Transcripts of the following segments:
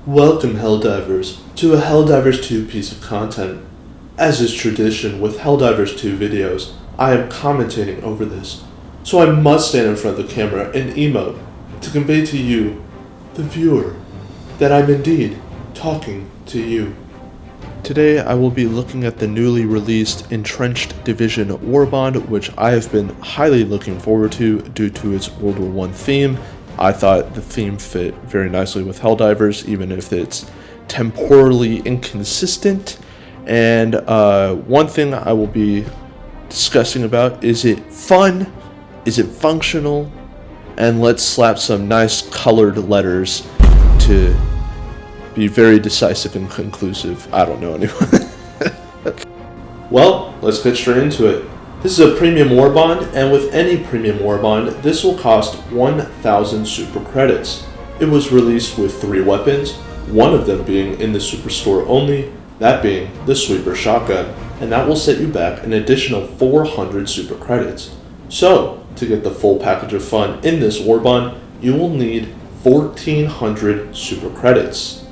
Welcome, Helldivers, to a Helldivers 2 piece of content. As is tradition with Helldivers 2 videos, I am commentating over this, so I must stand in front of the camera and emote to convey to you, the viewer, that I'm indeed talking to you. Today I will be looking at the newly released Entrenched Division Warbond, which I have been highly looking forward to due to its World War I theme. I thought the theme fit very nicely with Helldivers, even if it's temporally inconsistent. And one thing I will be discussing about, is it fun? Is it functional? And let's slap some nice colored letters to be very decisive and conclusive. I don't know anyone. Well, let's get straight into it. This is a premium warbond, and with any premium warbond, this will cost 1,000 super credits. It was released with 3 weapons, one of them being in the superstore only, that being the sweeper shotgun, and that will set you back an additional 400 super credits. So, to get the full package of fun in this warbond, you will need 1,400 super credits.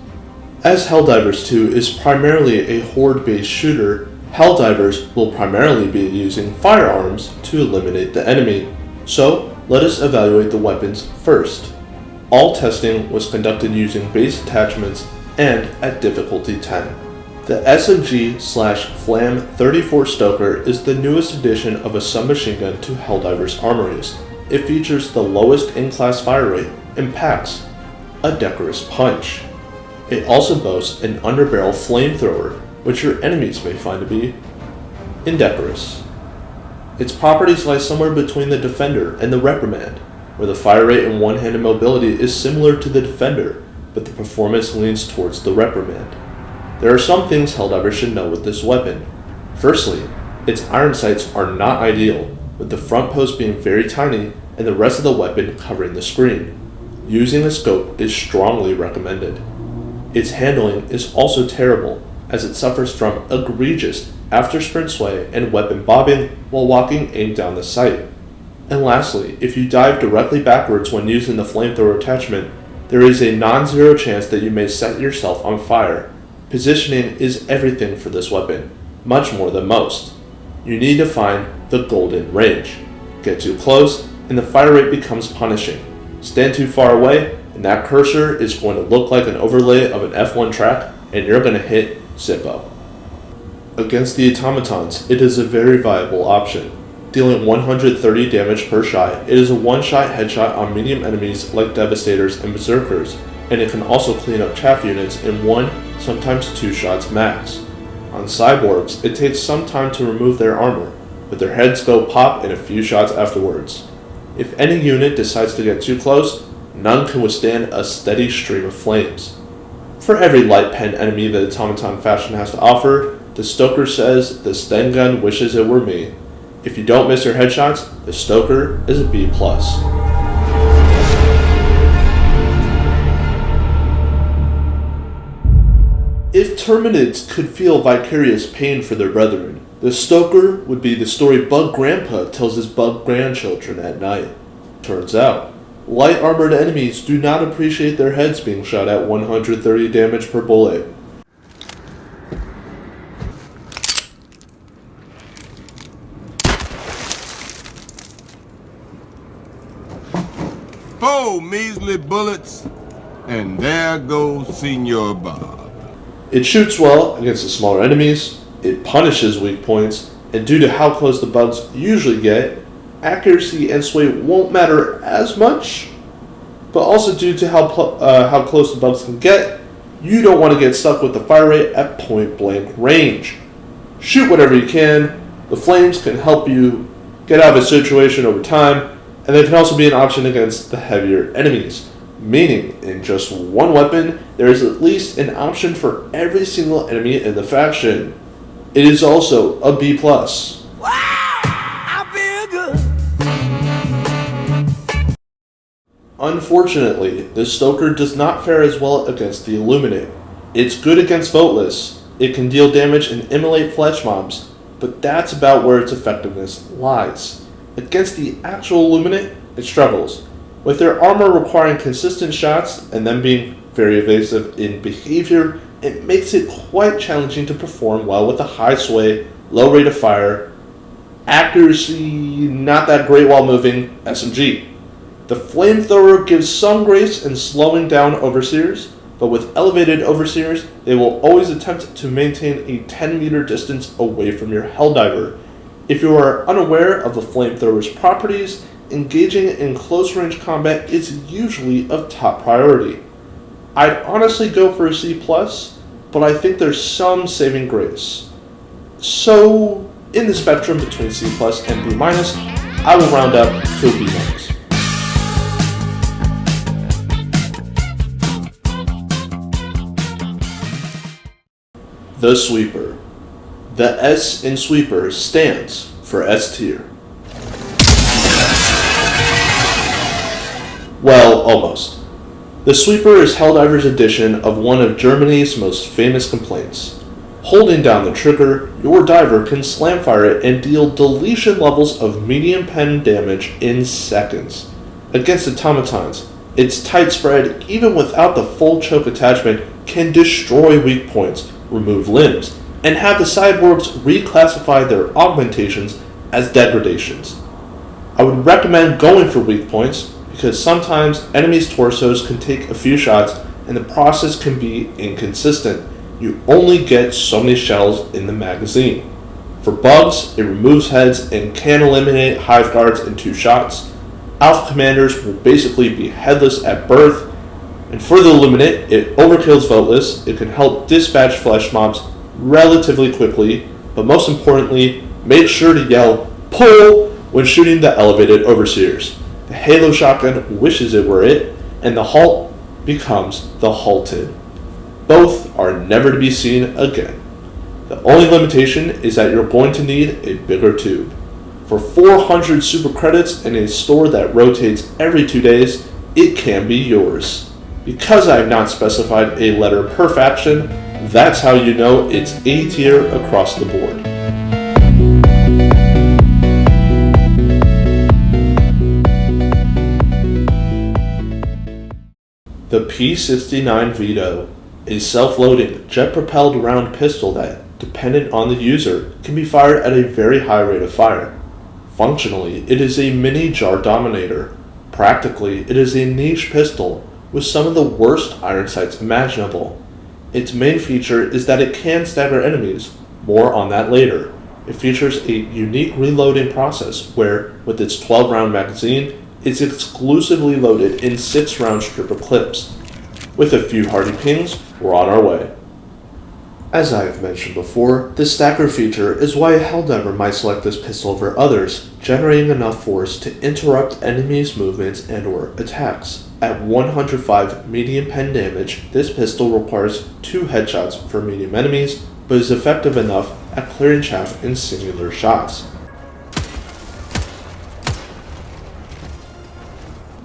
As Helldivers 2 is primarily a horde-based shooter, Helldivers will primarily be using firearms to eliminate the enemy. So, let us evaluate the weapons first. All testing was conducted using base attachments and at difficulty 10. The SMG/FLAM-34 Stoker is the newest addition of a submachine gun to Helldivers armories. It features the lowest in-class fire rate and packs a decorous punch. It also boasts an underbarrel flamethrower, which your enemies may find to be indecorous. Its properties lie somewhere between the Defender and the Reprimand, where the fire rate and one-handed mobility is similar to the Defender, but the performance leans towards the Reprimand. There are some things Helldivers should know with this weapon. Firstly, its iron sights are not ideal, with the front post being very tiny and the rest of the weapon covering the screen. Using a scope is strongly recommended. Its handling is also terrible, as it suffers from egregious after-sprint sway and weapon bobbing while walking aimed down the sight. And lastly, if you dive directly backwards when using the flamethrower attachment, there is a non-zero chance that you may set yourself on fire. Positioning is everything for this weapon, much more than most. You need to find the golden range. Get too close, and the fire rate becomes punishing. Stand too far away, and that cursor is going to look like an overlay of an F1 track, and you're going to hit Zippo. Against the automatons, it is a very viable option. Dealing 130 damage per shot, it is a one-shot headshot on medium enemies like Devastators and Berserkers, and it can also clean up chaff units in 1, sometimes 2 shots max. On cyborgs, it takes some time to remove their armor, but their heads go pop in a few shots afterwards. If any unit decides to get too close, none can withstand a steady stream of flames. For every light pen enemy that automaton faction has to offer, the Stoker says the Sten gun wishes it were me. If you don't miss your headshots, the Stoker is a B+. If Terminids could feel vicarious pain for their brethren, the Stoker would be the story Bug Grandpa tells his bug grandchildren at night. Turns out, light armored enemies do not appreciate their heads being shot at 130 damage per bullet. Four measly bullets, and there goes Senor Bob. It shoots well against the smaller enemies, it punishes weak points, and due to how close the bugs usually get, accuracy and sway won't matter as much, but also due to how close the bugs can get, you don't want to get stuck with the fire rate at point blank range. Shoot whatever you can, the flames can help you get out of a situation over time, and they can also be an option against the heavier enemies, meaning in just one weapon, there is at least an option for every single enemy in the faction. It is also a B+. Wow, I feel good. Unfortunately, the Stoker does not fare as well against the Illuminate. It's good against Voteless, it can deal damage and immolate flesh mobs, but that's about where its effectiveness lies. Against the actual Illuminate, it struggles, with their armor requiring consistent shots and them being very evasive in behavior, it makes it quite challenging to perform well with a high sway, low rate of fire, accuracy not that great while moving SMG. The flamethrower gives some grace in slowing down overseers, but with elevated overseers, they will always attempt to maintain a 10-meter distance away from your Helldiver. If you are unaware of the flamethrower's properties, engaging in close-range combat is usually of top priority. I'd honestly go for a C+, but I think there's some saving grace. So, in the spectrum between C+ and B-, I will round up to a B-. The Sweeper. The S in Sweeper stands for S tier. Well, almost. The Sweeper is Helldivers' edition of one of Germany's most famous complaints. Holding down the trigger, your diver can slamfire it and deal deletion levels of medium pen damage in seconds. Against automatons, its tight spread, even without the full choke attachment, can destroy weak points, remove limbs, and have the cyborgs reclassify their augmentations as degradations. I would recommend going for weak points because sometimes enemies' torsos can take a few shots and the process can be inconsistent. You only get so many shells in the magazine. For bugs, it removes heads and can eliminate hive guards in 2 shots. Alpha commanders will basically be headless at birth. And for the Illuminate, it overkills voteless, it can help dispatch flesh mobs relatively quickly, but most importantly, make sure to yell "pull" when shooting the elevated overseers. The Halo shotgun wishes it were it, and the halt becomes the halted. Both are never to be seen again. The only limitation is that you're going to need a bigger tube. For 400 super credits and a store that rotates every 2 days, it can be yours. Because I have not specified a letter per faction, that's how you know it's A tier across the board. The P69 Veto, a self-loading, jet-propelled round pistol that, dependent on the user, can be fired at a very high rate of fire. Functionally, it is a mini jar dominator. Practically, it is a niche pistol with some of the worst iron sights imaginable. Its main feature is that it can stagger enemies. More on that later. It features a unique reloading process where, with its 12-round magazine, it's exclusively loaded in 6-round stripper clips. With a few hardy pings, we're on our way. As I have mentioned before, the stagger feature is why a Helldiver might select this pistol over others, generating enough force to interrupt enemies' movements and/or attacks. At 105 medium pen damage, this pistol requires 2 headshots for medium enemies, but is effective enough at clearing chaff in singular shots.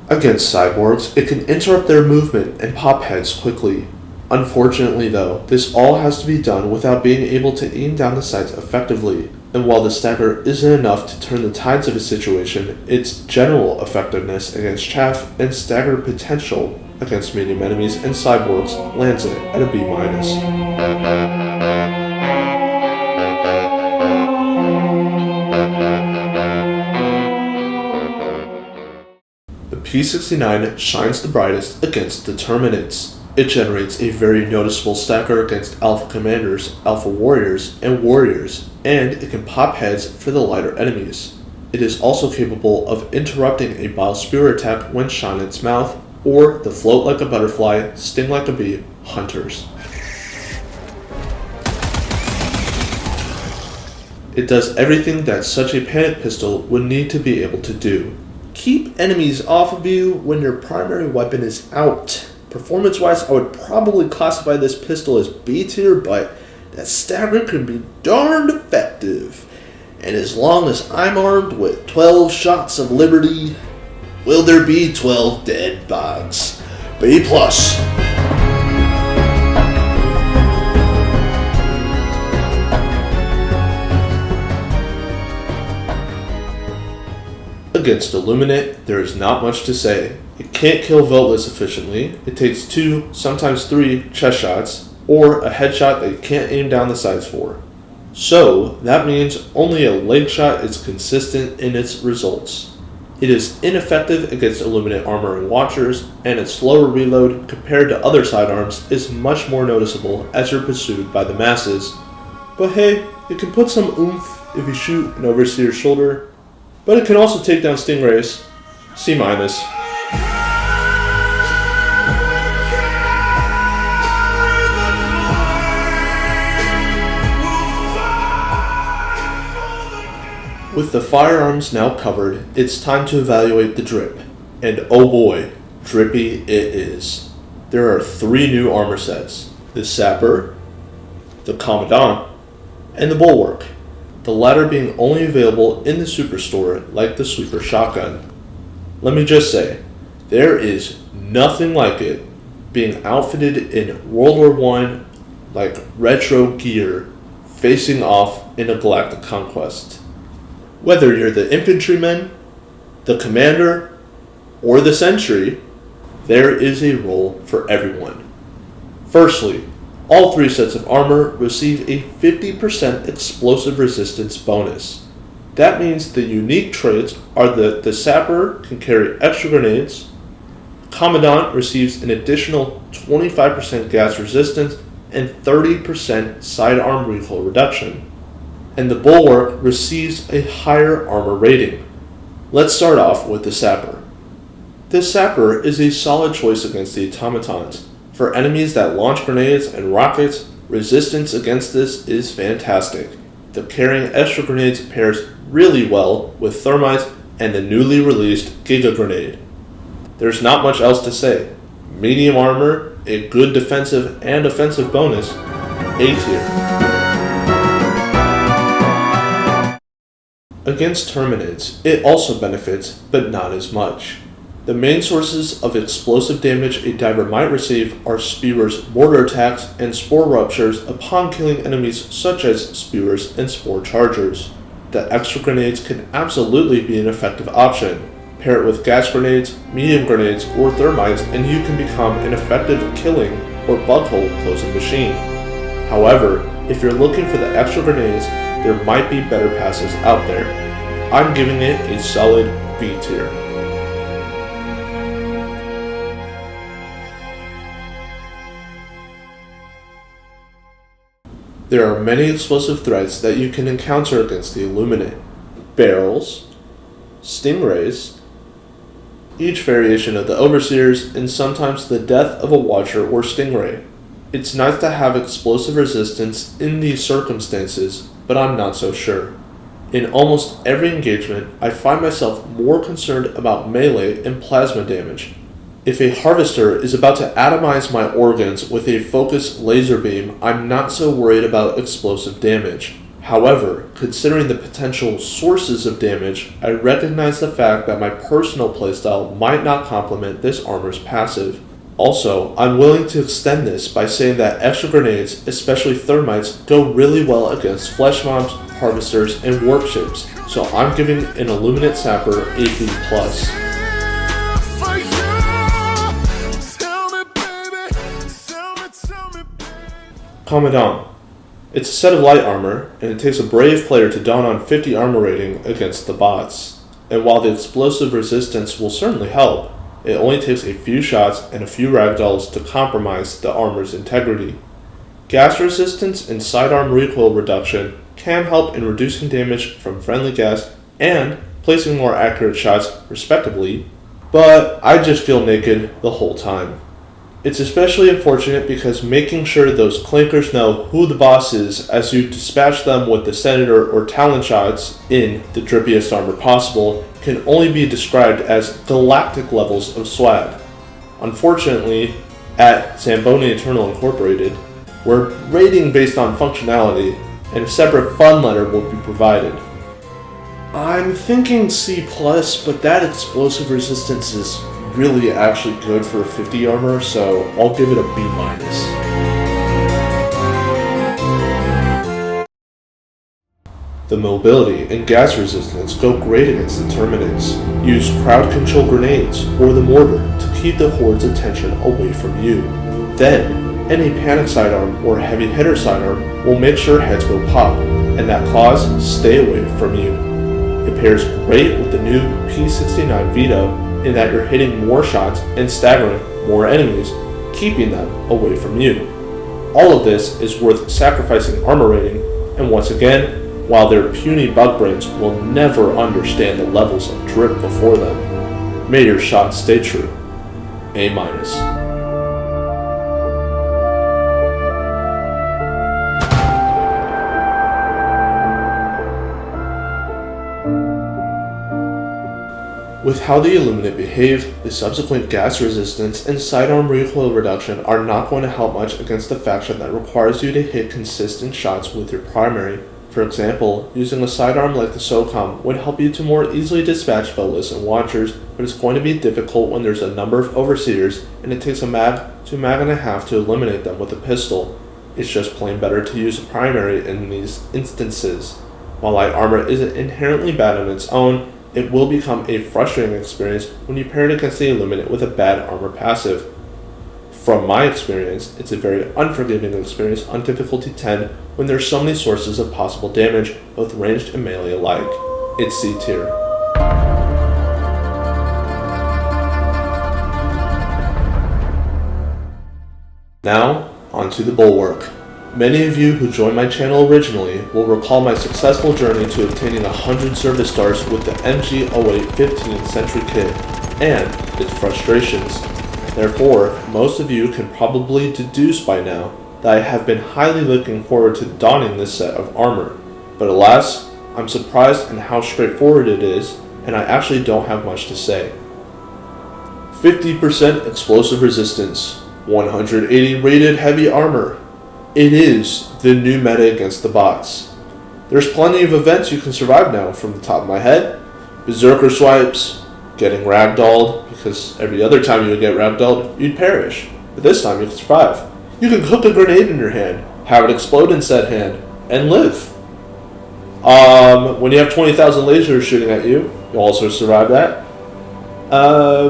Against cyborgs, it can interrupt their movement and pop heads quickly. Unfortunately though, this all has to be done without being able to aim down the sights effectively, and while the stagger isn't enough to turn the tides of a situation, its general effectiveness against chaff and stagger potential against medium enemies and cyborgs lands it at a B-. The P69 shines the brightest against determinants. It generates a very noticeable stagger against Alpha Commanders, Alpha Warriors, and Warriors, and it can pop heads for the lighter enemies. It is also capable of interrupting a bile spewer attack when shot in its mouth, or the float like a butterfly, sting like a bee hunters. It does everything that such a panic pistol would need to be able to do. Keep enemies off of you when your primary weapon is out. Performance-wise, I would probably classify this pistol as B tier, but that stagger can be darned effective. And as long as I'm armed with 12 shots of liberty, will there be 12 dead bots? B+. Against Illuminate, there is not much to say. It can't kill Voteless efficiently. It takes 2, sometimes 3 chest shots, or a headshot that you can't aim down the sights for. So, that means only a leg shot is consistent in its results. It is ineffective against Illuminate armor and watchers, and its slower reload compared to other sidearms is much more noticeable as you're pursued by the masses. But hey, it can put some oomph if you shoot an Overseer's shoulder, but it can also take down Stingrays. C-. With the firearms now covered, it's time to evaluate the drip. And oh boy, drippy it is. There are 3 new armor sets: the Sapper, the Commandant, and the Bulwark, the latter being only available in the Superstore like the Sweeper Shotgun. Let me just say, there is nothing like it being outfitted in World War I like retro gear facing off in a galactic conquest. Whether you're the infantryman, the commander, or the sentry, there is a role for everyone. Firstly, all 3 sets of armor receive a 50% explosive resistance bonus. That means the unique traits are that the Sapper can carry extra grenades, Commandant receives an additional 25% gas resistance and 30% sidearm recoil reduction, and the Bulwark receives a higher armor rating. Let's start off with the Sapper. The Sapper is a solid choice against the automatons. For enemies that launch grenades and rockets, resistance against this is fantastic. The carrying extra grenades pairs really well with thermites and the newly released Giga grenade. There's not much else to say. Medium armor, a good defensive and offensive bonus, A tier. Against Terminids, it also benefits, but not as much. The main sources of explosive damage a diver might receive are Spewers' mortar attacks and spore ruptures upon killing enemies such as Spewers and spore chargers. The extra grenades can absolutely be an effective option. Pair it with gas grenades, medium grenades, or thermites and you can become an effective killing or bug hole closing machine. However, if you're looking for the extra grenades, there might be better passes out there. I'm giving it a solid B tier. There are many explosive threats that you can encounter against the Illuminate. Barrels, Stingrays, each variation of the Overseers, and sometimes the death of a Watcher or Stingray. It's nice to have explosive resistance in these circumstances, but I'm not so sure. In almost every engagement, I find myself more concerned about melee and plasma damage. If a Harvester is about to atomize my organs with a focused laser beam, I'm not so worried about explosive damage. However, considering the potential sources of damage, I recognize the fact that my personal playstyle might not complement this armor's passive. Also, I'm willing to extend this by saying that extra grenades, especially thermites, go really well against flesh mobs, harvesters, and warp ships, so I'm giving an Illuminate Sapper a B+. Commandant. It's a set of light armor, and it takes a brave player to don on 50 armor rating against the bots. And while the explosive resistance will certainly help, it only takes a few shots and a few ragdolls to compromise the armor's integrity. Gas resistance and sidearm recoil reduction can help in reducing damage from friendly gas and placing more accurate shots, respectively, but I just feel naked the whole time. It's especially unfortunate because making sure those clankers know who the boss is as you dispatch them with the Senator or Talon shots in the drippiest armor possible can only be described as galactic levels of swag. Unfortunately, at Zamboni Eternal Incorporated, we're rating based on functionality, and a separate fun letter will be provided. I'm thinking C+, but that explosive resistance is really actually good for a 50 armor, so I'll give it a B-. The mobility and gas resistance go great against the Terminids. Use crowd control grenades or the Mortar keep the Horde's attention away from you. Then, any panic sidearm or heavy hitter sidearm will make sure heads will pop, and that claws stay away from you. It pairs great with the new P69 Veto in that you're hitting more shots and staggering more enemies, keeping them away from you. All of this is worth sacrificing armor rating, and once again, while their puny bug brains will never understand the levels of drip before them, may your shots stay true. A-. With how the Illuminate behave, the subsequent gas resistance and sidearm recoil reduction are not going to help much against a faction that requires you to hit consistent shots with your primary. For example, using a sidearm like the SOCOM would help you to more easily dispatch Velas and Watchers, but it's going to be difficult when there's a number of Overseers and it takes a mag to mag and a half to eliminate them with a pistol. It's just plain better to use a primary in these instances. While light armor isn't inherently bad on its own, it will become a frustrating experience when you pair it against the Illuminate with a bad armor passive. From my experience, it's a very unforgiving experience on difficulty 10 when there's so many sources of possible damage, both ranged and melee alike. It's C tier. Now, onto the Bulwark. Many of you who joined my channel originally will recall my successful journey to obtaining 100 service stars with the MG0815 Sentry kit, and its frustrations. Therefore, most of you can probably deduce by now that I have been highly looking forward to donning this set of armor. But alas, I'm surprised in how straightforward it is, and I actually don't have much to say. 50% explosive resistance, 180 rated heavy armor. It is the new meta against the bots. There's plenty of events you can survive now from the top of my head. Berserker swipes, getting ragdolled, because every other time you would get ragdolled, you'd perish. But this time you can survive. You can cook a grenade in your hand, have it explode in said hand, and live. When you have 20,000 lasers shooting at you, you'll also survive that.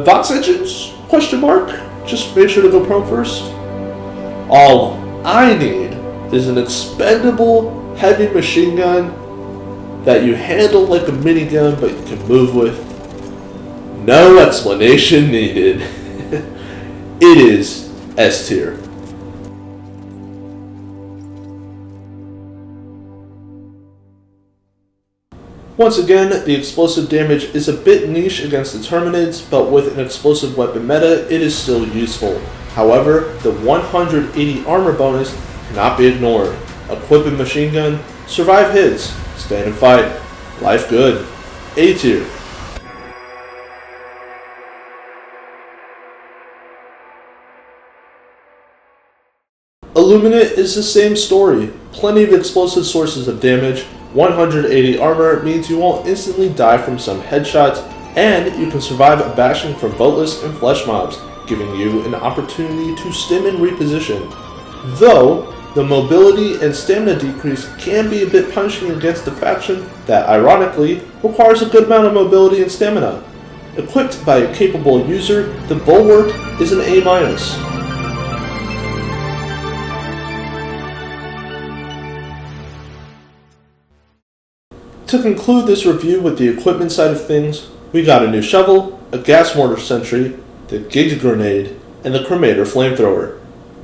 Vox engines? Question mark? Just make sure to go prone first. All I need is an expendable heavy machine gun that you handle like a minigun but you can move with. No explanation needed. It is S tier. Once again, the explosive damage is a bit niche against the Terminids, but with an explosive weapon meta, it is still useful. However, the 180 armor bonus cannot be ignored. Equip a machine gun, survive hits, stand and fight, life good. A tier. Illuminate is the same story. Plenty of explosive sources of damage. 180 armor means you won't instantly die from some headshots, and you can survive a bashing from Voteless and Flesh mobs, giving you an opportunity to stim and reposition. Though, the mobility and stamina decrease can be a bit punishing against a faction that, ironically, requires a good amount of mobility and stamina. Equipped by a capable user, the Bulwark is an A-. To conclude this review with the equipment side of things, we got a new shovel, a gas mortar sentry, the Giga grenade, and the Cremator flamethrower.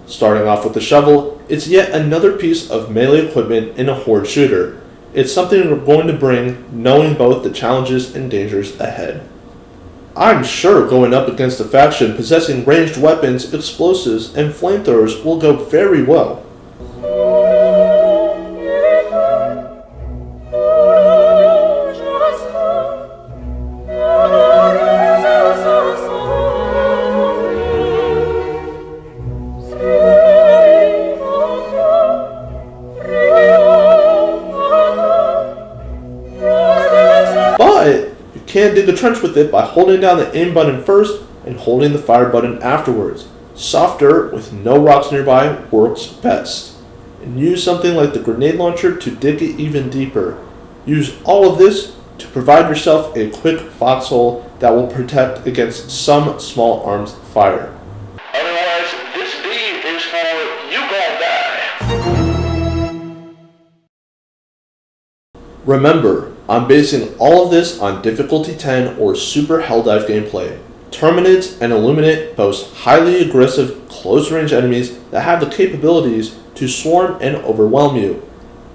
Starting off with the shovel, it's yet another piece of melee equipment in a horde shooter. It's something we're going to bring, knowing both the challenges and dangers ahead. I'm sure going up against a faction possessing ranged weapons, explosives, and flamethrowers will go very well. You can dig a trench with it by holding down the aim button first and holding the fire button afterwards. Soft dirt with no rocks nearby works best. And use something like the grenade launcher to dig it even deeper. Use all of this to provide yourself a quick foxhole that will protect against some small arms fire. Otherwise, this B is for you gon' die. Remember, I'm basing all of this on difficulty 10 or super Helldive gameplay. Terminids and Illuminate boast highly aggressive close-range enemies that have the capabilities to swarm and overwhelm you.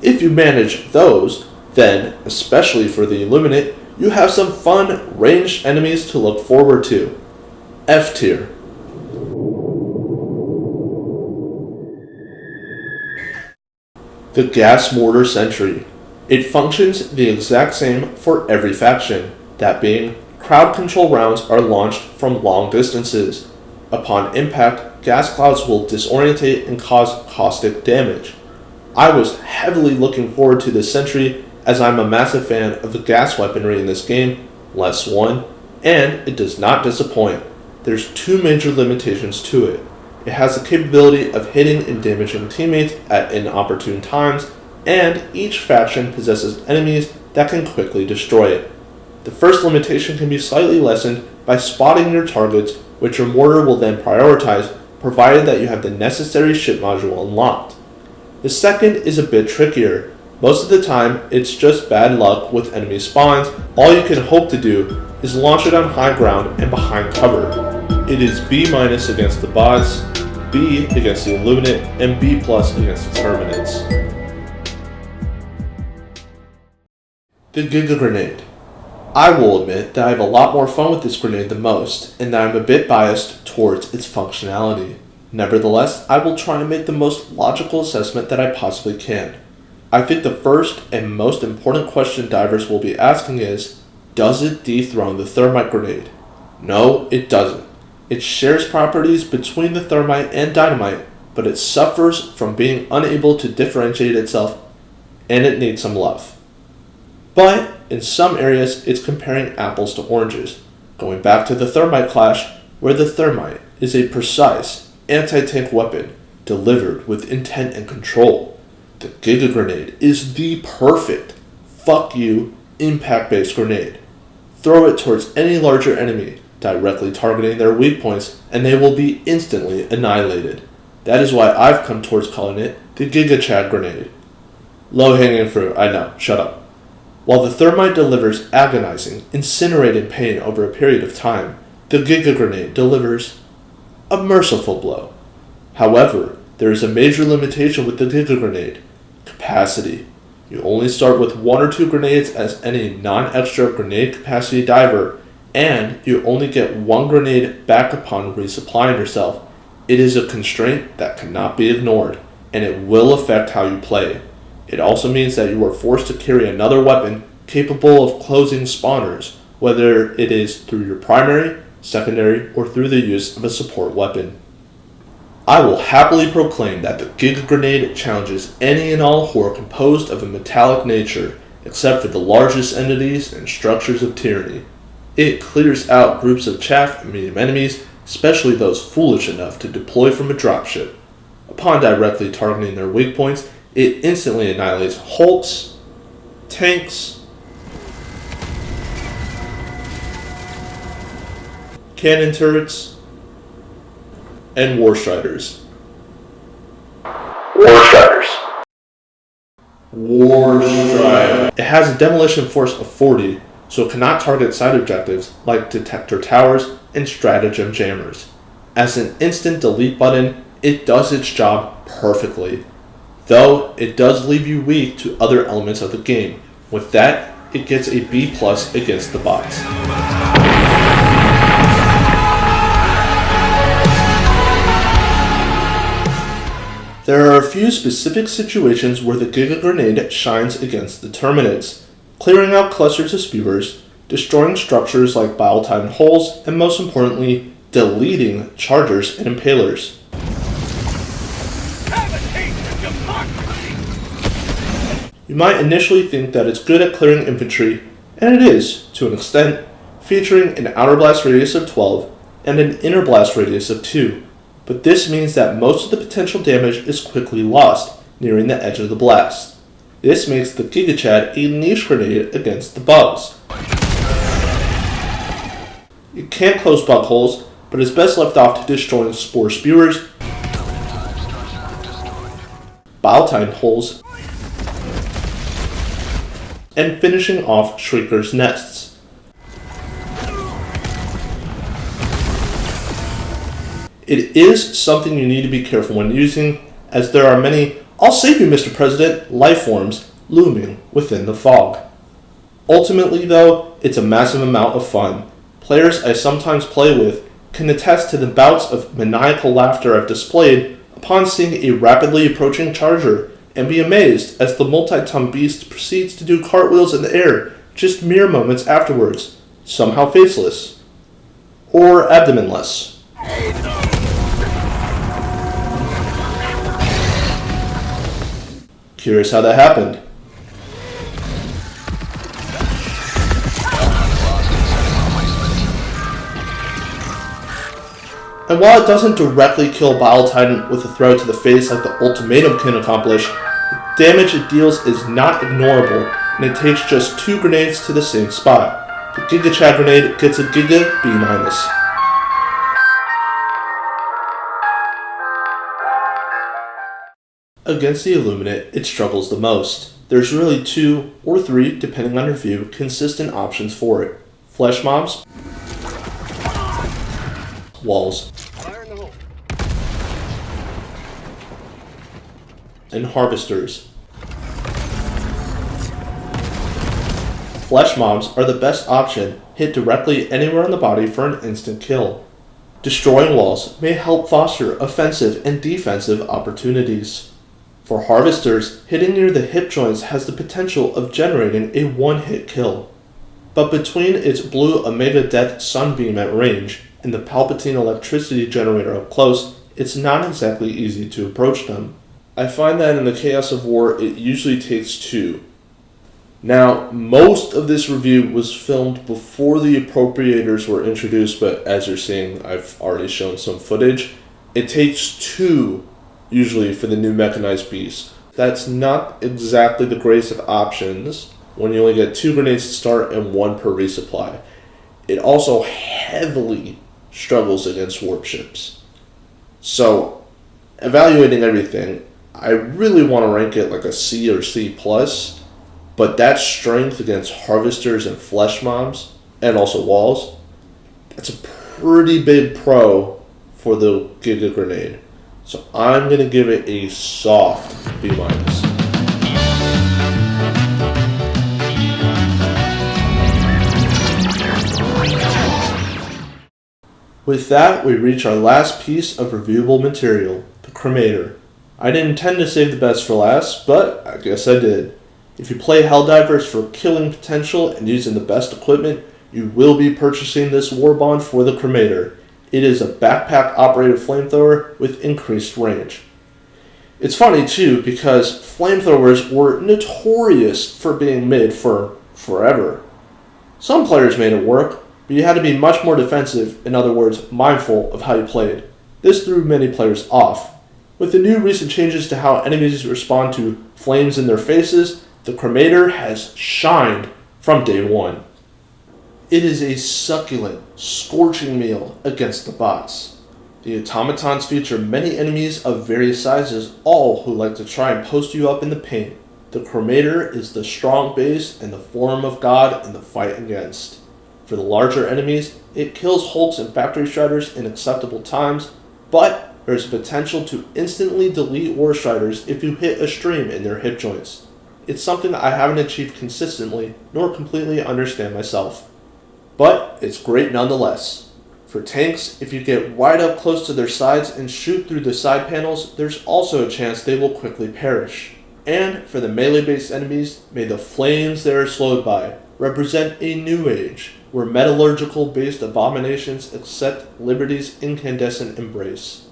If you manage those, then, especially for the Illuminate, you have some fun ranged enemies to look forward to. F tier. The Gas Mortar Sentry. It functions the exact same for every faction, that being, crowd control rounds are launched from long distances. Upon impact, gas clouds will disorientate and cause caustic damage. I was heavily looking forward to this Sentry as I'm a massive fan of the gas weaponry in this game, less one, and it does not disappoint. There's two major limitations to it. It has the capability of hitting and damaging teammates at inopportune times, and each faction possesses enemies that can quickly destroy it. The first limitation can be slightly lessened by spotting your targets, which your mortar will then prioritize, provided that you have the necessary ship module unlocked. The second is a bit trickier. Most of the time, it's just bad luck with enemy spawns. All you can hope to do is launch it on high ground and behind cover. It is B- against the bots, B against the Illuminate, and B+ against the Terminids. The Giga Grenade. I will admit that I have a lot more fun with this grenade than most, and that I'm a bit biased towards its functionality. Nevertheless, I will try and make the most logical assessment that I possibly can. I think the first and most important question divers will be asking is, does it dethrone the thermite grenade? No, it doesn't. It shares properties between the thermite and dynamite, but it suffers from being unable to differentiate itself, and it needs some love. But in some areas, it's comparing apples to oranges, going back to the thermite clash, where the thermite is a precise anti-tank weapon delivered with intent and control. The Giga Grenade is the perfect fuck you impact-based grenade. Throw it towards any larger enemy, directly targeting their weak points, and they will be instantly annihilated. That is why I've come towards calling it the Giga Chad Grenade. Low-hanging fruit, I know, shut up. While the thermite delivers agonizing, incinerating pain over a period of time, the Giga Grenade delivers a merciful blow. However, there is a major limitation with the Giga Grenade: capacity. You only start with 1 or 2 grenades as any non-extra grenade capacity diver, and you only get 1 grenade back upon resupplying yourself. It is a constraint that cannot be ignored, and it will affect how you play. It also means that you are forced to carry another weapon capable of closing spawners, whether it is through your primary, secondary, or through the use of a support weapon. I will happily proclaim that the Giga Grenade challenges any and all who are composed of a metallic nature, except for the largest entities and structures of tyranny. It clears out groups of chaff and medium enemies, especially those foolish enough to deploy from a dropship. Upon directly targeting their weak points, it instantly annihilates hulks, tanks, cannon turrets, and Warstriders. Warstrider. It has a demolition force of 40, so it cannot target side objectives like detector towers and stratagem jammers. As an instant delete button, it does its job perfectly, though it does leave you weak to other elements of the game. With that, it gets a B+ against the bots. There are a few specific situations where the Giga Grenade shines against the Terminids, clearing out clusters of spewers, destroying structures like bile-timed holes, and most importantly, deleting chargers and impalers. You might initially think that it's good at clearing infantry, and it is, to an extent, featuring an outer blast radius of 12 and an inner blast radius of 2. But this means that most of the potential damage is quickly lost, nearing the edge of the blast. This makes the Giga a niche grenade against the bugs. It can't close bug holes, but is best left off to destroying spore spewers, bile-tine holes, and finishing off shriekers' nests. It is something you need to be careful when using, as there are many "I'll save you, Mr. President" life forms looming within the fog. Ultimately, though, it's a massive amount of fun. Players I sometimes play with can attest to the bouts of maniacal laughter I've displayed upon seeing a rapidly approaching charger and be amazed as the multi-ton beast proceeds to do cartwheels in the air just mere moments afterwards, somehow faceless. Or abdomenless. Curious how that happened. And while it doesn't directly kill bile-tine with a throw to the face like the ultimatum can accomplish, the damage it deals is not ignorable, and it takes just 2 grenades to the same spot. The Giga grenade gets a Giga B-. Against the Illuminate, it struggles the most. There's really 2 or 3, depending on your view, consistent options for it. Flesh mobs, walls, and harvesters. Flesh mobs are the best option, hit directly anywhere on the body for an instant kill. Destroying walls may help foster offensive and defensive opportunities. For harvesters, hitting near the hip joints has the potential of generating a one-hit kill. But between its blue Omega Death Sunbeam at range and the Palpatine electricity generator up close, it's not exactly easy to approach them. I find that in the Chaos of War, it usually takes 2. Now, most of this review was filmed before the appropriators were introduced, but as you're seeing, I've already shown some footage. It takes 2, usually, for the new mechanized beast. That's not exactly the greatest of options when you only get 2 grenades to start and 1 per resupply. It also heavily struggles against warp ships. So, evaluating everything, I really want to rank it like a C or C+, but that strength against harvesters and flesh mobs, and also walls, that's a pretty big pro for the Giga grenade. So I'm going to give it a soft B-. With that, we reach our last piece of reviewable material, the Cremator. I didn't intend to save the best for last, but I guess I did. If you play Helldivers for killing potential and using the best equipment, you will be purchasing this Warbond for the Cremator. It is a backpack-operated flamethrower with increased range. It's funny too, because flamethrowers were notorious for being made for forever. Some players made it work, but you had to be much more defensive, in other words, mindful of how you played. This threw many players off. With the new recent changes to how enemies respond to flames in their faces, the Cremator has shined from day one. It is a succulent, scorching meal against the bots. The automatons feature many enemies of various sizes, all who like to try and post you up in the paint. The Cremator is the strong base and the form of God in the fight against. For the larger enemies, it kills hulks and factory shredders in acceptable times, but there is potential to instantly delete war striders if you hit a stream in their hip joints. It's something I haven't achieved consistently, nor completely understand myself. But it's great nonetheless. For tanks, if you get right up close to their sides and shoot through the side panels, there's also a chance they will quickly perish. And for the melee-based enemies, may the flames they are slowed by represent a new age, where metallurgical-based abominations accept liberty's incandescent embrace.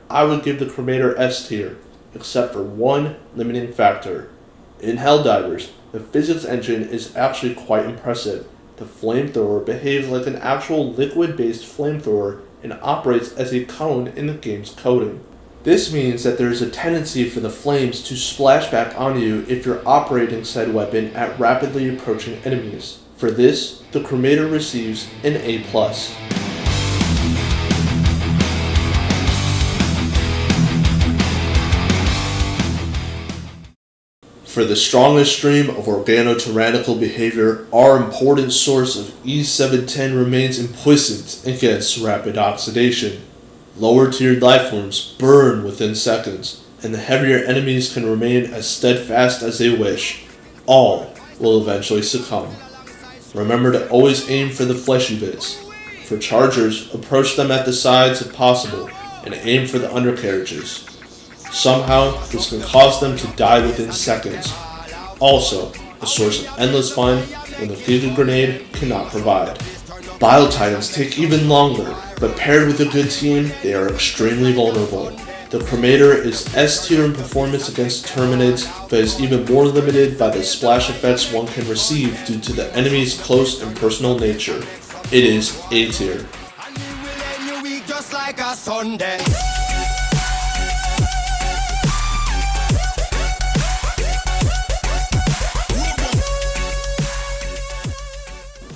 I would give the Cremator S tier, except for one limiting factor. In Helldivers, the physics engine is actually quite impressive. The flamethrower behaves like an actual liquid-based flamethrower and operates as a cone in the game's coding. This means that there is a tendency for the flames to splash back on you if you're operating said weapon at rapidly approaching enemies. For this, the Cremator receives an A+. For the strongest stream of organo-tyrannical behavior, our important source of E710 remains impuissant against rapid oxidation. Lower tiered lifeforms burn within seconds, and the heavier enemies can remain as steadfast as they wish. All will eventually succumb. Remember to always aim for the fleshy bits. For chargers, approach them at the sides if possible, and aim for the undercarriages. Somehow, this can cause them to die within seconds. Also, a source of endless fun when the Giga grenade cannot provide. Bile Titans take even longer, but paired with a good team, they are extremely vulnerable. The Cremator is S tier in performance against Terminids, but is even more limited by the splash effects one can receive due to the enemy's close and personal nature. It is A tier.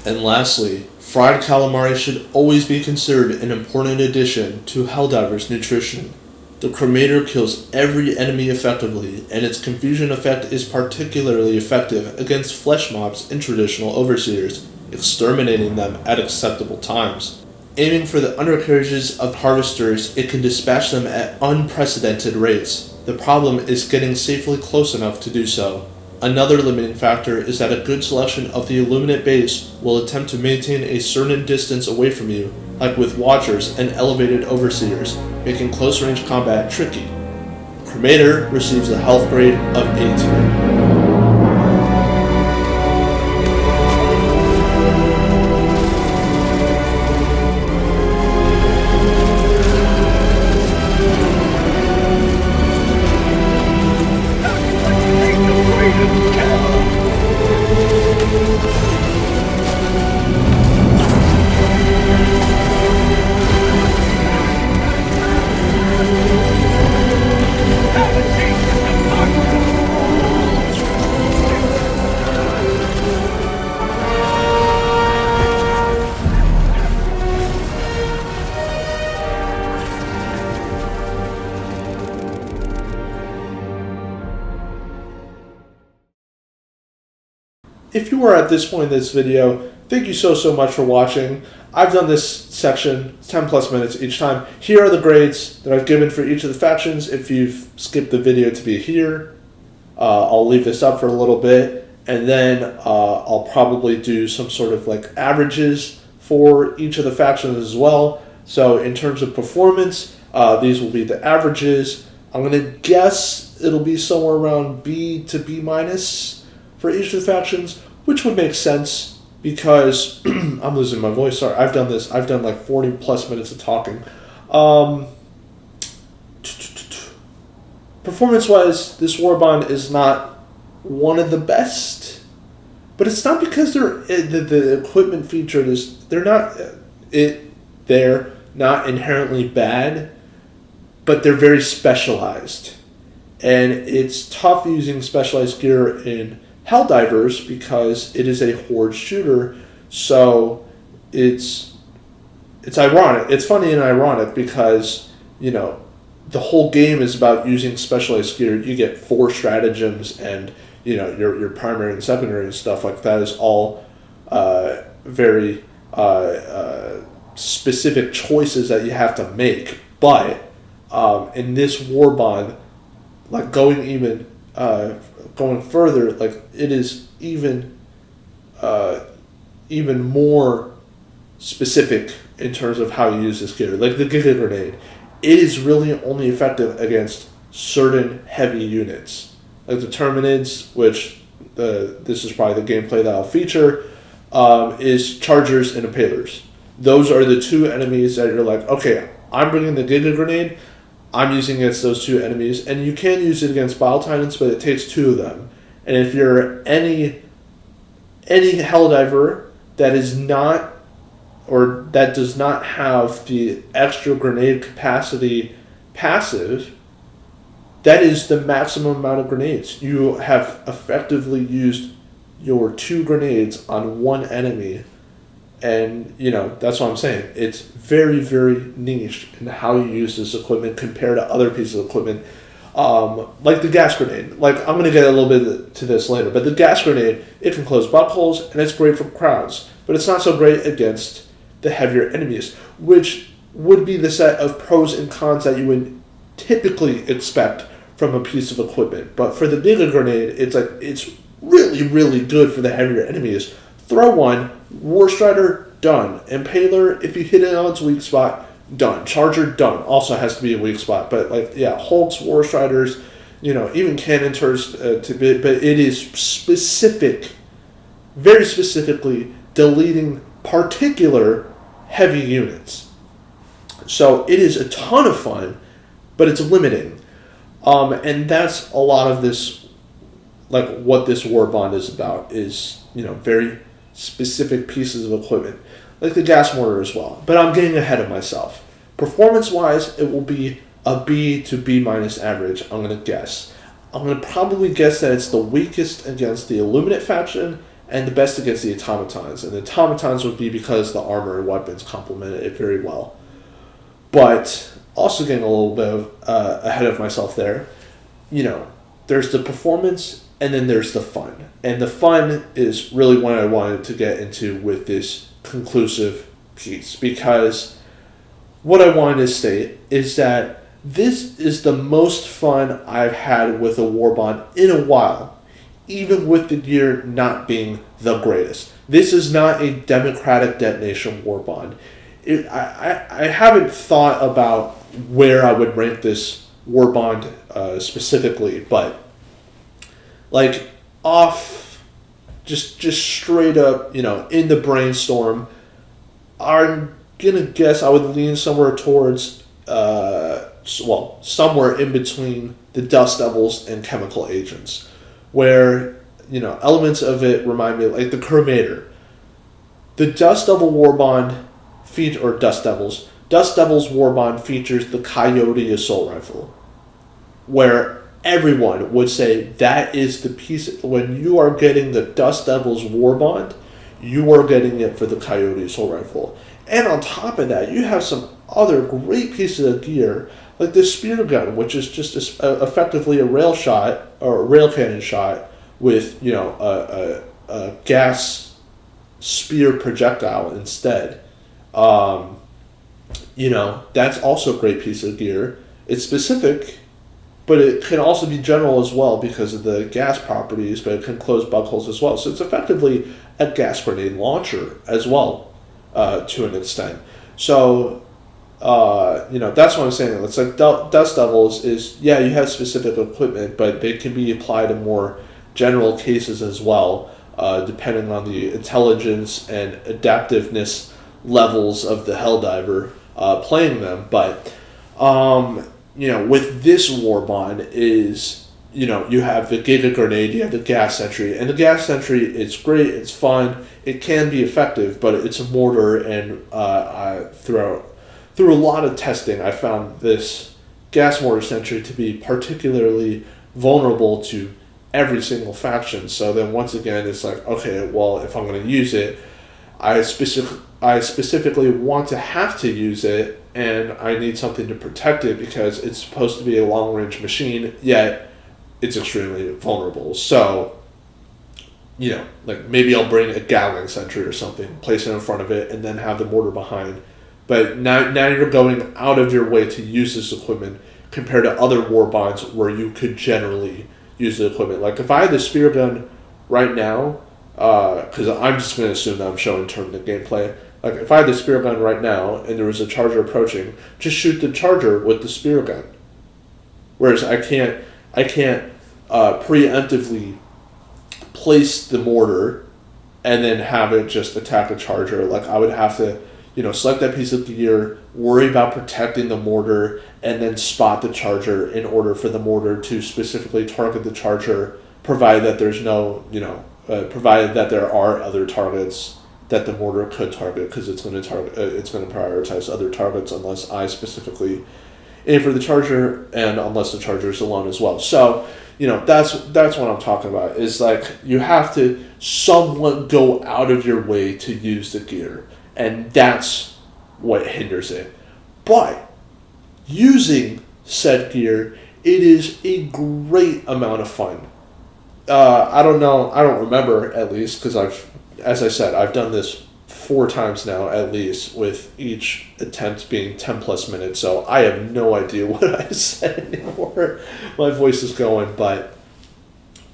And lastly, fried calamari should always be considered an important addition to Helldivers nutrition. The Cremator kills every enemy effectively, and its confusion effect is particularly effective against flesh mobs and traditional overseers, exterminating them at acceptable times. Aiming for the undercarriages of harvesters, it can dispatch them at unprecedented rates. The problem is getting safely close enough to do so. Another limiting factor is that a good selection of the Illuminate base will attempt to maintain a certain distance away from you, like with Watchers and elevated Overseers, making close-range combat tricky. Cremator receives a health grade of A tier. If you are at this point in this video, thank you so much for watching. I've done this section 10 plus minutes each time. Here are the grades that I've given for each of the factions. If you've skipped the video to be here, I'll leave this up for a little bit, and then I'll probably do some sort of like averages for each of the factions as well. So in terms of performance, these will be the averages. I'm going to guess it'll be somewhere around B to B minus for each of the factions, which would make sense because I'm losing my voice. Sorry, I've done like 40 plus minutes of talking. Performance-wise, this Warbond is not one of the best, but it's not because the equipment features they're not inherently bad, but they're very specialized, and it's tough using specialized gear in Helldivers because it is a horde shooter, so it's ironic. It's funny and ironic because, you know, the whole game is about using specialized gear. You get 4 stratagems, and you know your primary and secondary and stuff like that is all very specific choices that you have to make. But in this Warbond, like going further, like it is even more specific in terms of how you use this gear. Like the Giga grenade, it is really only effective against certain heavy units, like the Terminids, which this is probably the gameplay that I'll feature, is Chargers and Impalers. Those are the 2 enemies that you're like, okay, I'm bringing the Giga grenade, I'm using against those 2 enemies, and you can use it against Bile Titans, but it takes 2 of them. And if you're any Helldiver that is not, or that does not have the extra grenade capacity passive, that is the maximum amount of grenades. You have effectively used your 2 grenades on one enemy, and that's what I'm saying. It's very, very niche in how you use this equipment compared to other pieces of equipment, like the gas grenade. Like, I'm going to get a little bit to this later, but the gas grenade, it can close buttholes, and it's great for crowds, but it's not so great against the heavier enemies, which would be the set of pros and cons that you would typically expect from a piece of equipment. But for the Giga grenade, it's really, really good for the heavier enemies. Throw one, War Strider, done. Impaler, if you hit it on its weak spot, done. Charger, done. Also has to be a weak spot. But Hulks, War Striders, even cannon turrets but it is specific, very specifically deleting particular heavy units. So it is a ton of fun, but it's limiting. And that's a lot of this, what this Warbond is about, is, very specific pieces of equipment, like the gas mortar as well. But I'm getting ahead of myself. Performance-wise, it will be a B to B minus average, I'm going to guess. I'm going to probably guess that it's the weakest against the Illuminate faction and the best against the Automatons. And the Automatons would be because the armor and weapons complement it very well. But also getting a little bit ahead of myself there. There's the performance, and then there's the fun. And the fun is really what I wanted to get into with this conclusive piece, because what I wanted to state is that this is the most fun I've had with a Warbond in a while, even with the gear not being the greatest. This is not a democratic detonation Warbond. I haven't thought about where I would rank this Warbond specifically, but just straight up, in the brainstorm, I'm gonna guess I would lean somewhere towards, somewhere in between the Dust Devils and Chemical Agents, where, elements of it remind me, like the Cremator. The Dust Devil Warbond Dust Devils Warbond features the Coyote Assault Rifle, where everyone would say that is the piece. When you are getting the Dust Devils Warbond, you are getting it for the Coyote Assault Rifle. And on top of that, you have some other great pieces of gear, like the Spear Gun, which is just effectively a rail shot, or a rail cannon shot, with a gas spear projectile instead. That's also a great piece of gear. It's specific, but it can also be general as well because of the gas properties, but it can close buttholes as well. So it's effectively a gas grenade launcher as well, to an extent. So, that's what I'm saying. It's like Dust Devils is, you have specific equipment, but they can be applied to more general cases as well, depending on the intelligence and adaptiveness levels of the Helldiver playing them. But with this Warbond is, you have the Giga grenade, you have the gas sentry, and the gas sentry, it's great, it's fun, it can be effective, but it's a mortar, and through a lot of testing, I found this gas mortar sentry to be particularly vulnerable to every single faction. So then once again, it's like, okay, well, if I'm going to use it, I specifically want to have to use it, and I need something to protect it because it's supposed to be a long-range machine, yet it's extremely vulnerable. So, maybe I'll bring a Gatling sentry or something, place it in front of it, and then have the mortar behind. But now you're going out of your way to use this equipment compared to other Warbonds where you could generally use the equipment. Like if I had the Spear Gun right now, because I'm just going to assume that I'm showing tournament gameplay. Like if I had the Spear Gun right now and there was a charger approaching, just shoot the charger with the Spear Gun. Whereas I can't preemptively place the mortar and then have it just attack the charger. Like I would have to, select that piece of gear, worry about protecting the mortar, and then spot the charger in order for the mortar to specifically target the charger, provided that there's no, provided that there are other targets that the mortar could target, because it's going to prioritize other targets unless I specifically aim for the charger, and unless the charger is alone as well. So, that's what I'm talking about. Is like you have to somewhat go out of your way to use the gear, and that's what hinders it. But using said gear, it is a great amount of fun. I don't know. I don't remember, at least, because as I said, I've done this 4 times now, at least, with each attempt being 10 plus minutes. So I have no idea what I said anymore. My voice is going, but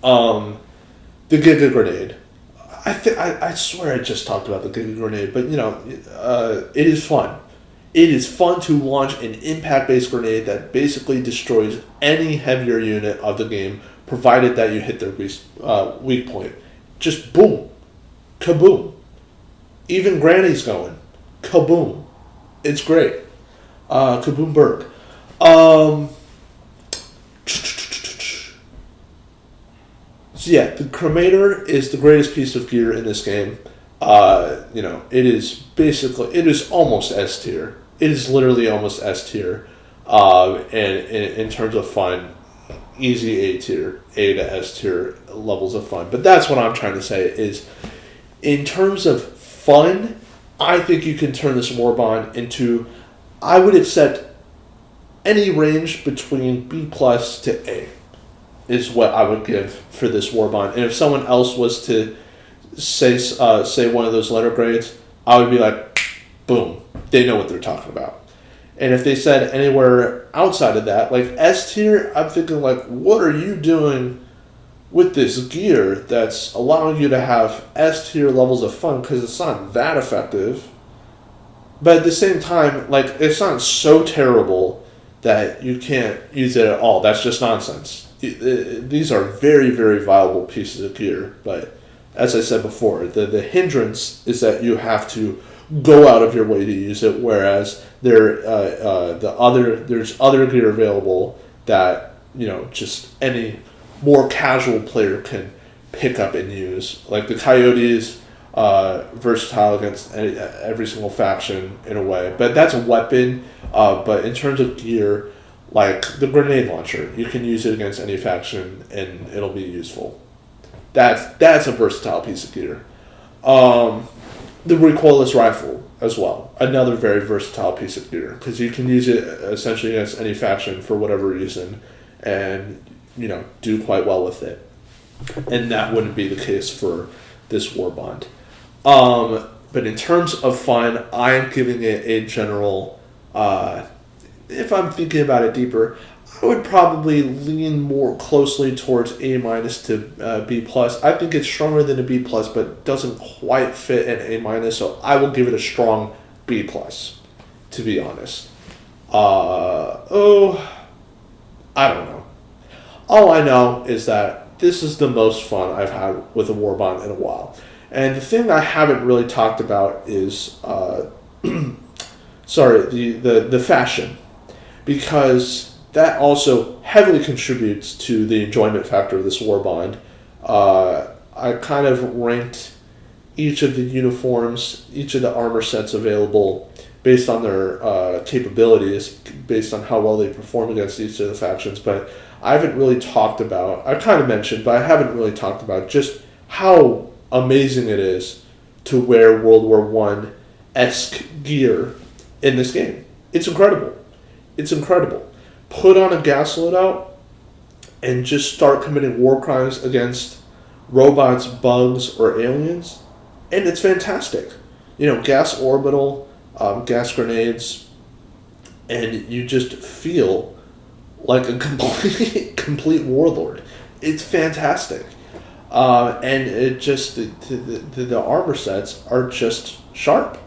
the Giga grenade. I swear I just talked about the Giga grenade, but it is fun. It is fun to launch an impact-based grenade that basically destroys any heavier unit of the game, provided that you hit their weak point. Just boom. Kaboom. Even Granny's going. Kaboom. It's great. Kaboom Berg. So yeah, the Cremator is the greatest piece of gear in this game. It is almost S tier. It is literally almost S tier. And in terms of fun, easy A tier, A to S tier levels of fun. But that's what I'm trying to say is, in terms of fun, I think you can turn this Warbond into, I would accept any range between B plus to A is what I would give for this Warbond. And if someone else was to say one of those letter grades, I would be like, boom, they know what they're talking about. And if they said anywhere outside of that, like S tier, I'm thinking like, what are you doing with this gear that's allowing you to have S tier levels of fun, because it's not that effective. But at the same time, like, it's not so terrible that you can't use it at all. That's just nonsense. These are very, very viable pieces of gear, but as I said before, the hindrance is that you have to go out of your way to use it, whereas there's other gear available that just any more casual player can pick up and use. Like the Coyote is versatile against every single faction in a way, but that's a weapon. But in terms of gear, like the grenade launcher, you can use it against any faction and it'll be useful. That's a versatile piece of gear. The recoilless rifle as well, another very versatile piece of gear, because you can use it essentially against any faction for whatever reason and do quite well with it. And that wouldn't be the case for this Warbond. But in terms of fun, I'm giving it a general, if I'm thinking about it deeper, I would probably lean more closely towards A- to B+. I think it's stronger than a B+, but doesn't quite fit an A-, so I will give it a strong B+, to be honest. I don't know. All I know is that this is the most fun I've had with a Warbond in a while. And the thing I haven't really talked about is, the fashion. Because that also heavily contributes to the enjoyment factor of this Warbond. I kind of ranked each of the uniforms, each of the armor sets available based on their capabilities, based on how well they perform against each of the factions, but I haven't really talked about, I kind of mentioned, but I haven't really talked about just how amazing it is to wear World War I-esque gear in this game. It's incredible. It's incredible. Put on a gas loadout and just start committing war crimes against robots, bugs, or aliens, and it's fantastic. Gas orbital, gas grenades, and you just feel like a complete warlord. It's fantastic. And it just, the armor sets are just sharp.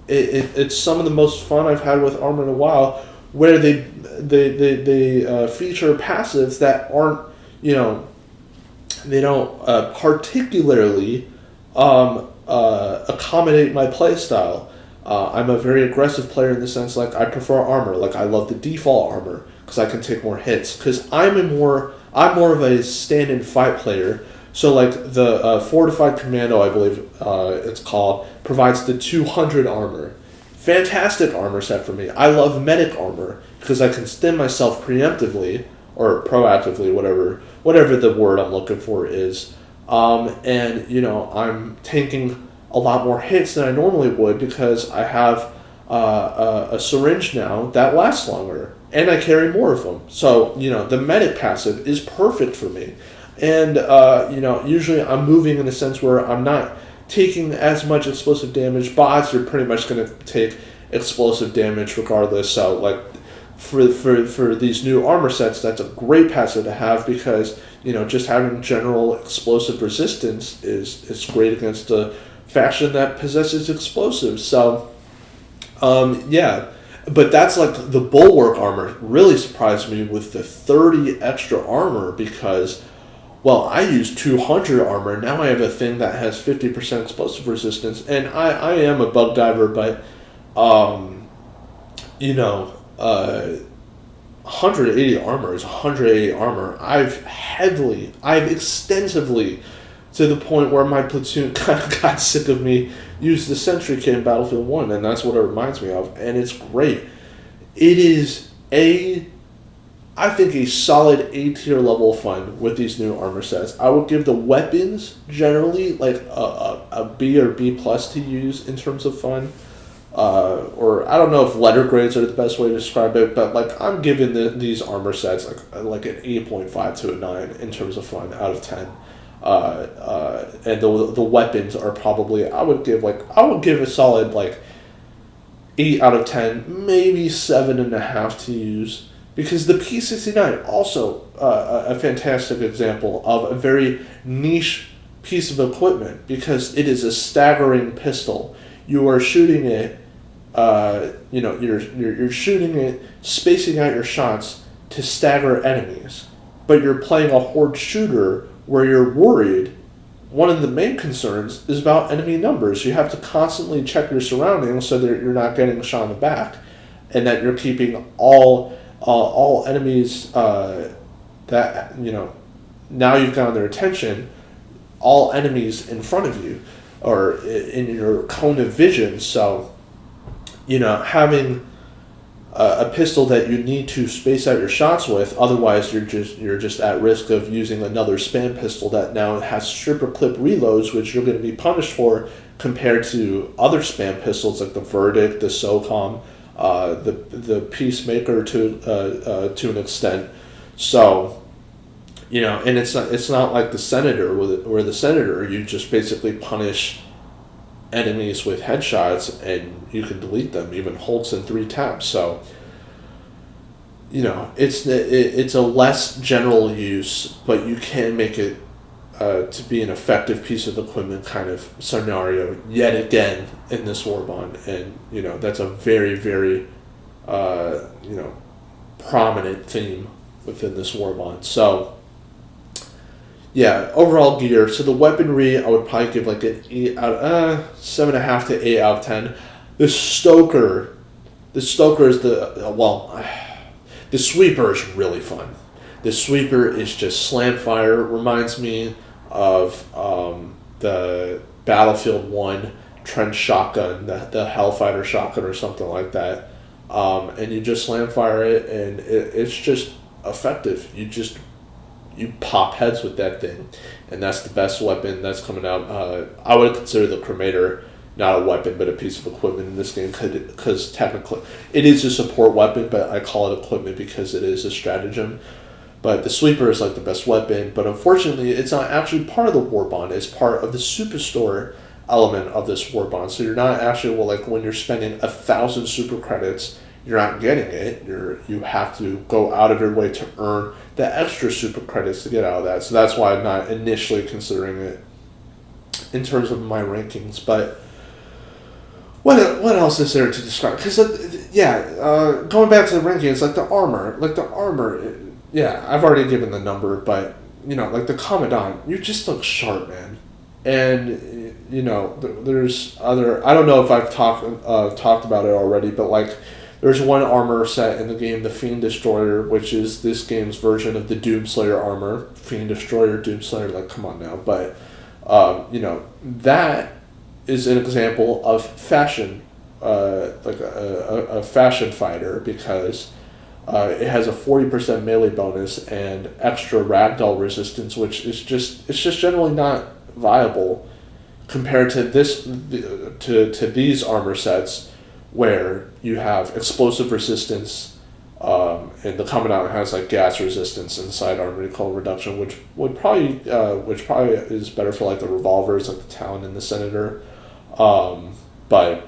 It's some of the most fun I've had with armor in a while, where they feature passives that aren't, they don't particularly accommodate my playstyle. I'm a very aggressive player in the sense, like, I prefer armor. Like, I love the default armor because I can take more hits. Because I'm more of a stand and fight player. So, like, the Fortified Commando, I believe it's called, provides the 200 armor. fantastic armor set for me. I love medic armor because I can stim myself preemptively or proactively, whatever the word I'm looking for is. And, you know, I'm tanking a lot more hits than I normally would because I have a syringe now that lasts longer, and I carry more of them. So, you know, the medic passive is perfect for me. And, you know, usually I'm moving in a sense where I'm not taking as much explosive damage. Bots are pretty much going to take explosive damage regardless. So, like, for these new armor sets, that's a great passive to have because, you know, just having general explosive resistance is great against a faction that possesses explosives. So, yeah. But that's like the Bulwark armor really surprised me with the 30 extra armor because, well, I used 200 armor. Now I have a thing that has 50% explosive resistance. And I am a bug diver, but, you know, 180 armor is 180 armor. I've extensively, to the point where my platoon kind of got sick of me, used the Sentry kit in Battlefield 1, and that's what it reminds me of, and it's great. It is I think a solid A tier level of fun with these new armor sets. I would give the weapons generally like a B or B plus to use in terms of fun. Or I don't know if letter grades are the best way to describe it, but like I'm giving these armor sets like an 8.5 to a 9 in terms of fun out of 10. And the weapons are probably I would give a solid like 8 out of 10, maybe 7.5 to use. Because the P69, also a fantastic example of a very niche piece of equipment, because it is a staggering pistol. You are shooting it, you're shooting it, spacing out your shots to stagger enemies. But you're playing a horde shooter where you're worried. One of the main concerns is about enemy numbers. You have to constantly check your surroundings so that you're not getting shot in the back, and that you're keeping all enemies that, you know, now you've gotten their attention, all enemies in front of you or in your cone of vision. So, you know, having a pistol that you need to space out your shots with, otherwise you're just at risk of using another spam pistol that now has stripper clip reloads, which you're going to be punished for compared to other spam pistols like the Verdict, the SOCOM, the Peacemaker to an extent. So, you know, and it's not like the Senator, where the Senator you just basically punish enemies with headshots and you can delete them, even holds in 3 taps. So, you know, it's a less general use, but you can make it to be an effective piece of equipment kind of scenario yet again in this Warbond. And, you know, that's a very, very, you know, prominent theme within this Warbond. So, yeah, overall gear. So the weaponry, I would probably give like an 7.5 to 8 out of 10. The Stoker is the Sweeper is really fun. The Sweeper is just slam fire. Reminds me of the Battlefield 1 trench shotgun, the Hellfighter shotgun or something like that. And you just slam fire it, and it's just effective. You pop heads with that thing, and that's the best weapon that's coming out. I would consider the Cremator not a weapon, but a piece of equipment in this game, because technically it is a support weapon, but I call it equipment because it is a stratagem. But the Sweeper is like the best weapon, but unfortunately it's not actually part of the Warbond. It's part of the Superstore element of this Warbond. So you're not actually, well, like when you're spending 1,000 super credits, you're not getting it. You have to go out of your way to earn the extra super credits to get out of that. So that's why I'm not initially considering it in terms of my rankings. But what else is there to describe? Because going back to the rankings, like the armor. Yeah, I've already given the number, but you know, like the Commandant, you just look sharp, man. And you know, there's other. I don't know if I've talked about it already, but like, there's one armor set in the game, the Fiend Destroyer, which is this game's version of the Doomslayer armor. Fiend Destroyer, Doomslayer, like, come on now. But, you know, that is an example of fashion like a fashion fighter because it has a 40% melee bonus and extra ragdoll resistance, which is just generally not viable compared to these armor sets where you have explosive resistance. And the Commandant has like gas resistance and sidearm recoil reduction, which probably is better for like the revolvers, like the Talon and the Senator. But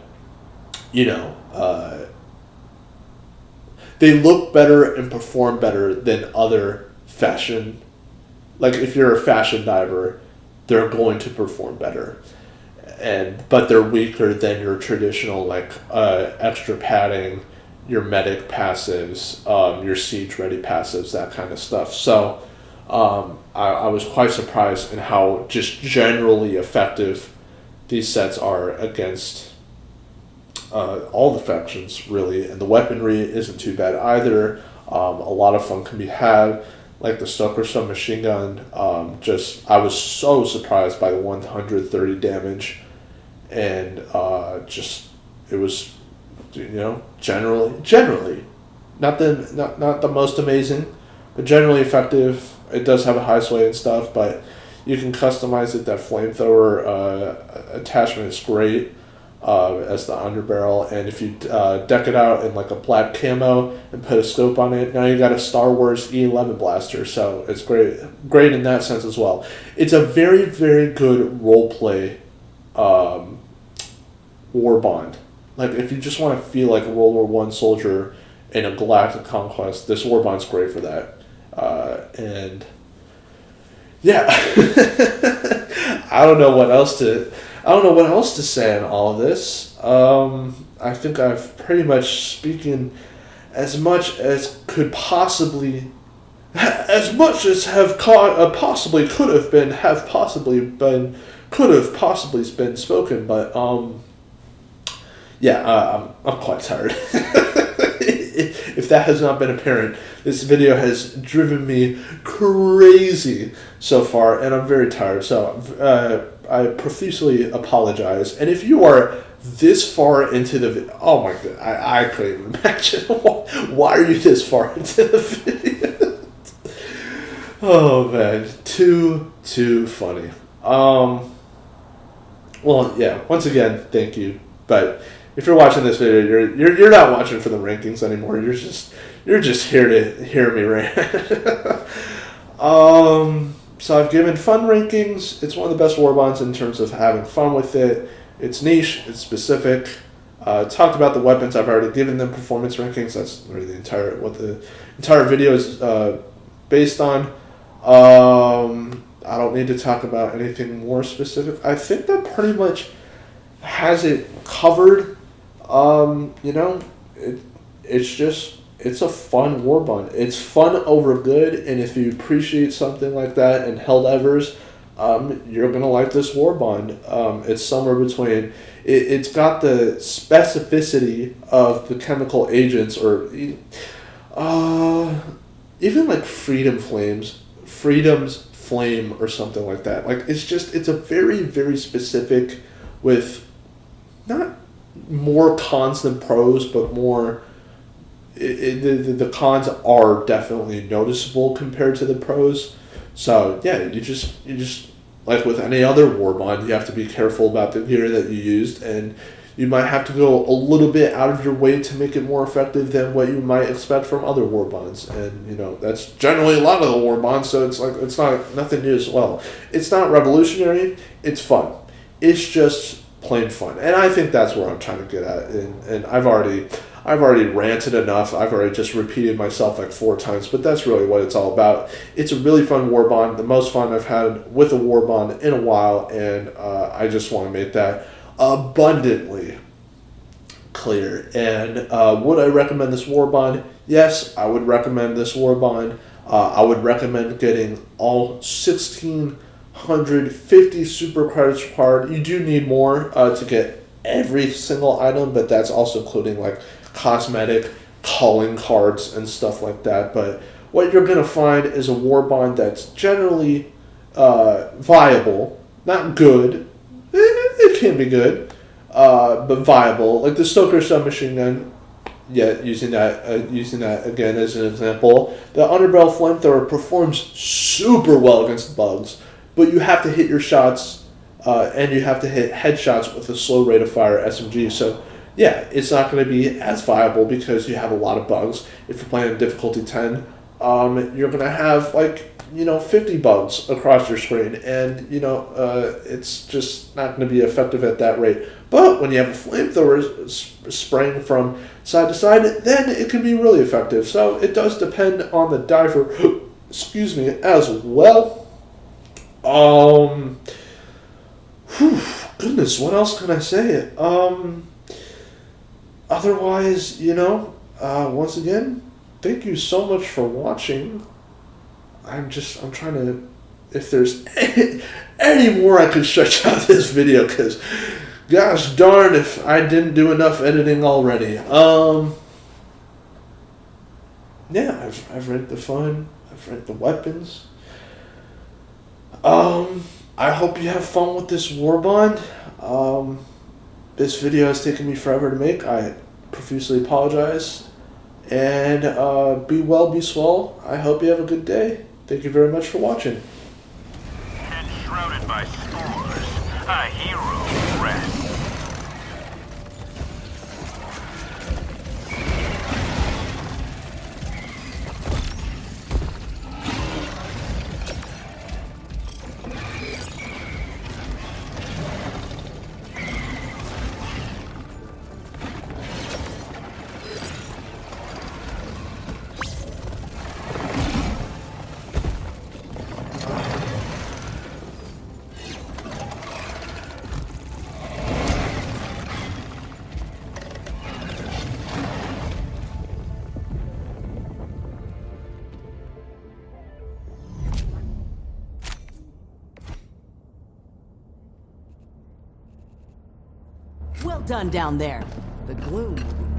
they look better and perform better than other fashion. Like if you're a fashion diver, they're going to perform better, but they're weaker than your traditional like extra padding, your medic passives, your siege ready passives, that kind of stuff. So I was quite surprised in how just generally effective these sets are against all the factions, really. And the weaponry isn't too bad either. A lot of fun can be had, like the Stoker submachine gun. I was so surprised by the 130 damage, and it was, generally not the most amazing, but generally effective. It does have a high sway and stuff, but you can customize it. That flamethrower attachment is great as the underbarrel, and if you deck it out in like a black camo and put a scope on it, now you got a Star Wars E11 blaster. So it's great in that sense as well. It's a very, very good roleplay warbond. Like if you just want to feel like a World War I soldier in a galactic conquest, this warbond's great for that. And yeah, I don't know what else to say on all of this. I think I've pretty much spoken as much as could possibly, as much as possibly been spoken. But I'm quite tired. If that has not been apparent, this video has driven me crazy so far, and I'm very tired. So I profusely apologize. And if you are this far into the video, oh my god, I couldn't even imagine. Why are you this far into the video? Oh man, too funny. Well, yeah. Once again, thank you. But if you're watching this video, you're not watching for the rankings anymore. You're just here to hear me rant. So I've given fun rankings. It's one of the best warbonds in terms of having fun with it. It's niche. It's specific. Talked about the weapons. I've already given them performance rankings. That's really what the entire video is based on. I don't need to talk about anything more specific. I think that pretty much has it covered. It's a fun warbond. It's fun over good, and if you appreciate something like that in Helldivers, you're gonna like this warbond. It's somewhere between. It's got the specificity of the chemical agents, or even like Freedom's Flame, or something like that. Like it's a very, very specific, with not more cons than pros, but more. The cons are definitely noticeable compared to the pros. So yeah, you just like with any other warbond, you have to be careful about the gear that you used, and you might have to go a little bit out of your way to make it more effective than what you might expect from other warbonds. And that's generally a lot of the warbonds. So it's like it's nothing new as well. It's not revolutionary. It's fun. It's just plain fun, and I think that's where I'm trying to get at. And I've already ranted enough. I've already just repeated myself like 4 times, but that's really what it's all about. It's a really fun warbond, the most fun I've had with a warbond in a while, and I just want to make that abundantly clear. And would I recommend this warbond? Yes, I would recommend this warbond. I would recommend getting all 1,650 super credits required. You do need more to get every single item, but that's also including like cosmetic calling cards and stuff like that. But what you're going to find is a warbond that's generally viable, not good. It can be good. but viable. Like the Stoker submachine gun, yeah, using that again as an example. The underbarrel flamethrower performs super well against bugs, but you have to hit your shots, and you have to hit headshots with a slow rate of fire SMG. So yeah, it's not going to be as viable because you have a lot of bugs. If you're playing difficulty 10, you're going to have 50 bugs across your screen, and it's just not going to be effective at that rate. But when you have a flamethrower spraying from side to side, then it can be really effective. So it does depend on the diver, excuse me, as well. Goodness, what else can I say? Otherwise, once again, thank you so much for watching. I'm trying to, if there's any more I can stretch out this video, because gosh darn if I didn't do enough editing already. Yeah, I've read the fun, I've read the weapons. I hope you have fun with this Warbond. This video has taken me forever to make. I profusely apologize. And be well, be swell. I hope you have a good day. Thank you very much for watching. Enshrouded by stores, a hero rests. Well done down there. The gloom will be